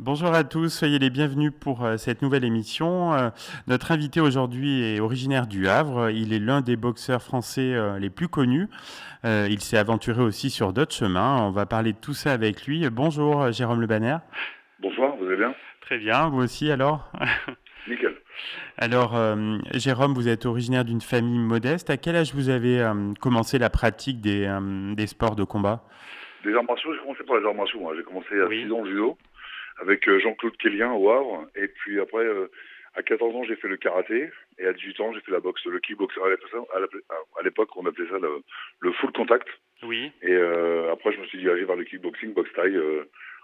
Bonjour à tous, soyez les bienvenus pour cette nouvelle émission. Notre invité aujourd'hui est originaire du Havre. Il est l'un des boxeurs français les plus connus. Il s'est aventuré aussi sur d'autres chemins. On va parler de tout ça avec lui. Bonjour Jérôme Le Banner. Bonsoir, vous allez bien? Très bien, vous aussi alors. Nickel. Alors Jérôme, vous êtes originaire d'une famille modeste. À quel âge vous avez commencé la pratique des sports de combat? Des arts martiaux, j'ai commencé par les arts martiaux. Moi. J'ai commencé à 6 Oui. ans le judo avec Jean-Claude Kellien au Havre. Et puis après, à 14 ans, j'ai fait le karaté. Et à 18 ans, j'ai fait la boxe, le kickboxing. À l'époque, on appelait ça le full contact. Oui. Et après, je me suis dirigé vers le kickboxing, boxe thaï,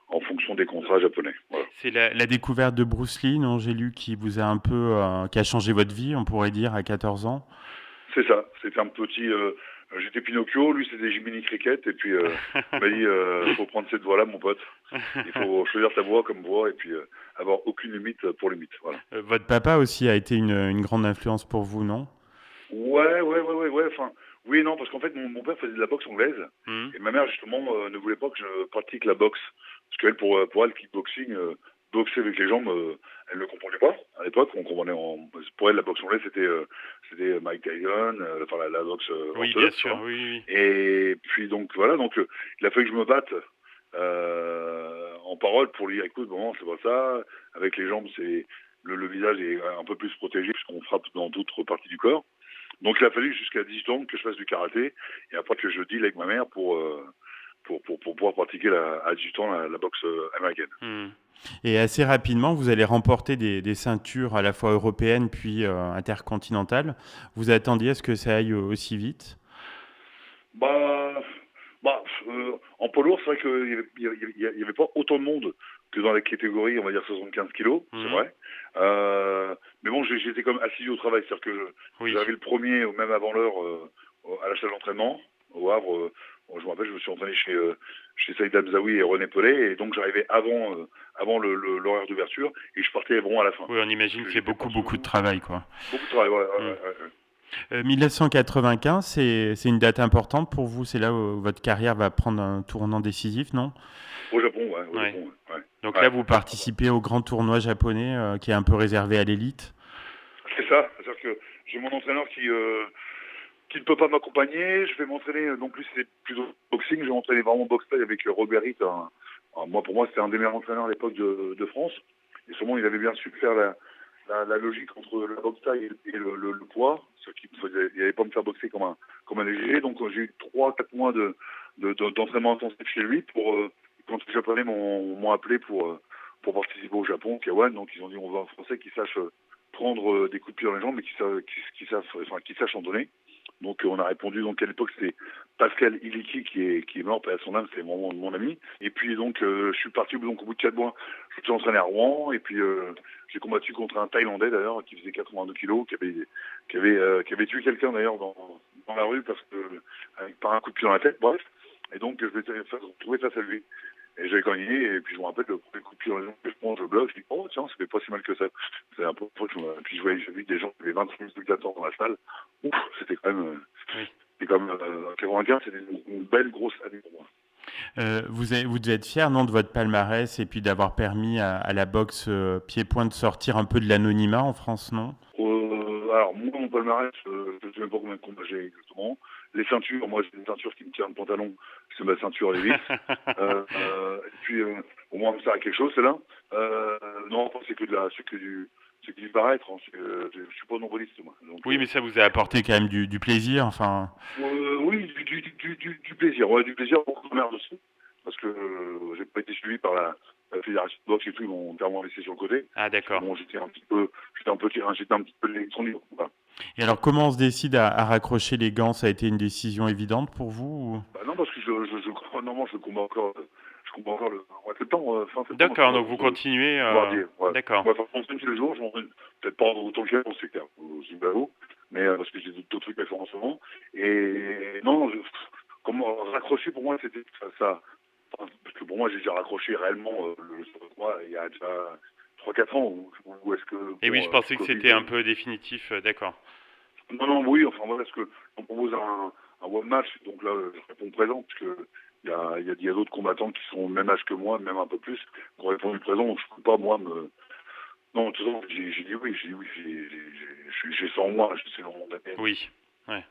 en fonction des contrats japonais. Voilà. C'est la découverte de Bruce Lee, non, j'ai lu, qui vous a un peu, qui a changé votre vie, on pourrait dire, à 14 ans. C'est ça. C'était un petit. J'étais Pinocchio, lui c'était Jiminy Cricket. Et puis, il m'a dit faut prendre cette voie-là, mon pote. Il faut choisir ta voie comme voie et puis avoir aucune limite pour limite. Voilà. Votre papa aussi a été une grande influence pour vous, non? Ouais. Enfin, oui et non, parce qu'en fait, mon père faisait de la boxe anglaise Mhm. et ma mère, justement, ne voulait pas que je pratique la boxe. Parce qu'elle, pour elle, le kickboxing, boxer avec les jambes, elle ne comprenait pas. À l'époque, on comprenait pour elle, la boxe anglaise, c'était Mike Tyson, enfin, la boxe Oui, bien orthodoxe, tu sûr, vois. oui, oui. Et puis, donc, voilà, donc, il a fallu que je me batte en parole pour lui dire, écoute, bon, c'est pas ça. Avec les jambes, le visage est un peu plus protégé puisqu'on frappe dans d'autres parties du corps. Donc il a fallu jusqu'à 18 ans que je fasse du karaté et après que je deal avec ma mère pour pouvoir pratiquer à 18 ans la boxe américaine. Mhm. Et assez rapidement, vous allez remporter des ceintures à la fois européennes puis intercontinentales. Vous attendiez à ce que ça aille aussi vite? Bah, en poids lourd, c'est vrai qu'il y avait pas autant de monde que dans la catégorie, on va dire 75 kilos, c'est Mhm. vrai. Mais bon, j'étais comme assis au travail, c'est-à-dire que Oui. j'arrivais le premier, même avant l'heure, à la salle d'entraînement, au Havre. Bon, je me rappelle, je me suis entraîné chez Saïd Abzaoui et René Pelé, et donc j'arrivais avant l'horaire d'ouverture, et je partais bon à la fin. Oui, on Parce imagine que qu'il y a j'étais pas beaucoup de sous travail, quoi. beaucoup de travail, ouais, ouais, Mhm. ouais, ouais. 1995, c'est une date importante pour vous. C'est là où votre carrière va prendre un tournant décisif, non? Au Japon, ouais, au Ouais. Japon, ouais. Donc Ouais. là, vous participez au grand tournoi japonais qui est un peu réservé à l'élite. C'est ça, c'est-à-dire que j'ai mon entraîneur qui ne peut pas m'accompagner. Je vais m'entraîner, non plus c'est plutôt boxing, je vais m'entraîner vraiment boxe taille avec Robert Hitt. Moi, pour moi, c'était un des meilleurs entraîneurs à l'époque de France. Et sûrement, il avait bien su faire la logique entre la boxe taille et le poids, ce qui il n'allait pas me faire boxer comme un léger. Donc j'ai eu 3 4 mois d'entraînement intensif chez lui quand les Japonais m'ont appelé pour participer au Japon, Kawan. Donc ils ont dit on veut un Français qui sache prendre des coups de pied dans les jambes, mais qui sache en donner. Donc on a répondu, donc à l'époque c'était Pascal Iliki qui est mort, paix à son âme, c'était mon ami. Et puis donc je suis parti donc au bout de 4 mois, je me suis entraîné à Rouen, et puis j'ai combattu contre un Thaïlandais d'ailleurs qui faisait 82 kilos, qui avait tué quelqu'un d'ailleurs dans la rue par un coup de pied dans la tête, bref. Et donc je m'étais retrouvé face à lui. Et j'ai gagné, et puis je me rappelle le premier coup de pied dans les jambes que je prends, je bloque, je dis oh tiens, ça fait pas si mal que ça. C'est un peu, puis j'ai vu des gens qui avaient 25 000 spectateurs dans la salle. Ouf, c'était quand même, Oui. c'était comme 95, c'était une belle grosse année pour moi. Vous devez être fier, non, de votre palmarès et puis d'avoir permis à la boxe pied-point de sortir un peu de l'anonymat en France, non? Alors moi, mon palmarès, je ne sais même pas combien de combats j'ai exactement. Les ceintures, moi j'ai une ceinture qui me tient le pantalon, c'est ma ceinture Levis. Et puis au moins ça a quelque chose, c'est là. Non, c'est que du paraître. Hein. Je suis pas nombriliste moi. Donc Oui, mais ça vous a apporté quand même du plaisir, enfin. oui, du plaisir. Ouais, du plaisir pour ma mère aussi. Parce que j'ai pas été suivi par la fédération de boxe et tout, ils m'ont clairement laissé sur le côté. Ah, Parce que d'accord. bon, j'étais un petit peu l'électronique. Voilà. Et alors, comment on se décide à raccrocher les gants? Ça a été une décision évidente pour vous ou... Bah non, parce que normalement, je combats encore le mois de septembre, fin septembre, je D'accord, combats donc vous contre continuez. Bombardier. Ouais. D'accord. Ouais, enfin, je m'entraîne tous les jours, je m'entraîne peut-être pas autant que j'aime, c'est clair, je dis vous, mais parce que j'ai d'autres trucs à faire en ce moment. Et non, comment raccrocher pour moi, c'était ça, parce que pour moi, j'ai déjà raccroché réellement le sport de moi il y a déjà 3 4 ans, où est-ce que, Et oui, je bon, pensais que Covid. c'était un peu définitif. D'accord. Non, oui, enfin, voilà, parce que on propose un one match, donc là, je réponds présent, parce que Il y a d'autres combattants qui sont au même âge que moi, même un peu plus, qui ont répondu présent. Donc je ne peux pas, moi, me... Non, de toute façon, j'ai dit oui, j'ai ça en moi, c'est dans mon ADN. Oui. Ouais.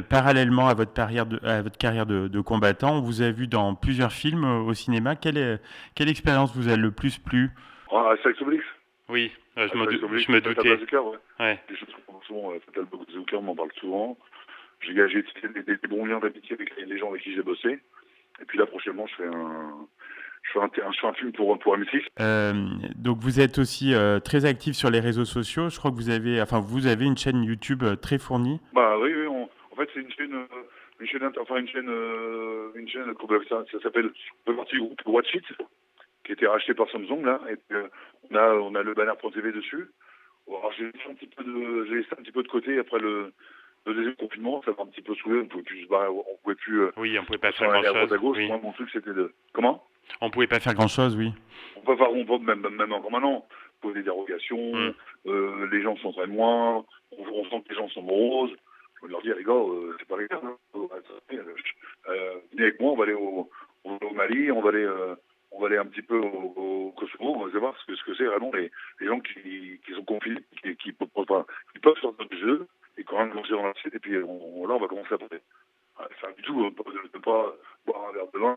Parallèlement à votre carrière de combattant, on vous a vu dans plusieurs films au cinéma. Quelle expérience vous a le plus plu? Ah, Astérix Obélix. Oui, Astérix Obélix, je me Fatal doutais. Bazooka, ouais. Ouais. Des choses qu'on parle souvent, Fatal Bazooka, on m'en parle souvent. J'ai tissé des bons liens d'amitié avec les gens avec qui j'ai bossé. Et puis là, prochainement, je fais un film pour M6. Donc vous êtes aussi très actif sur les réseaux sociaux. Je crois que vous avez une chaîne YouTube très fournie. Bah oui, oui. En fait, c'est une chaîne, ça s'appelle le parti du groupe Watch It, qui a été racheté par Samsung là. Et puis, on a le banner.tv dessus. Alors, j'ai laissé un petit peu de côté après le deuxième confinement. Ça m'a un petit peu saoulé. On pouvait plus. Oui, on pouvait pas faire aller à droite grand-chose. à gauche. Oui. Moi, mon truc, c'était de. Comment? On pouvait pas faire grand-chose, oui. On peut même encore maintenant poser des dérogations. Les gens s'entraînent moins. On sent que les gens sont moroses. Je veux leur dire, les gars, c'est pas grave. Hein. Venez avec moi, on va aller au Mali, on va aller un petit peu au Kosovo, on va savoir ce que c'est vraiment les gens qui sont confinés, qui peuvent sortir du jeu et quand même manger dans l'assiette, et puis là on va commencer à parler. Enfin, du tout, de pas boire un verre de vin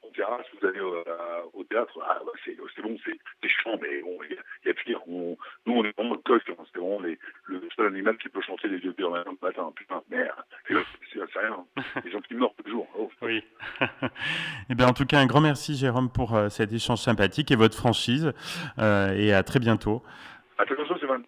en terrasse, vous allez au théâtre, c'est bon, c'est chiant, mais bon, il y a pire. Nous, on est vraiment le coq, hein, c'est vraiment le seul animal qui peut chanter les 2 heures le matin. Putain, merde, c'est rien. Les gens qui meurent tous les jours. Oh. Oui. Eh bien, en tout cas, un grand merci, Jérôme, pour cet échange sympathique et votre franchise. Et à très bientôt. À très bientôt, Stéphane.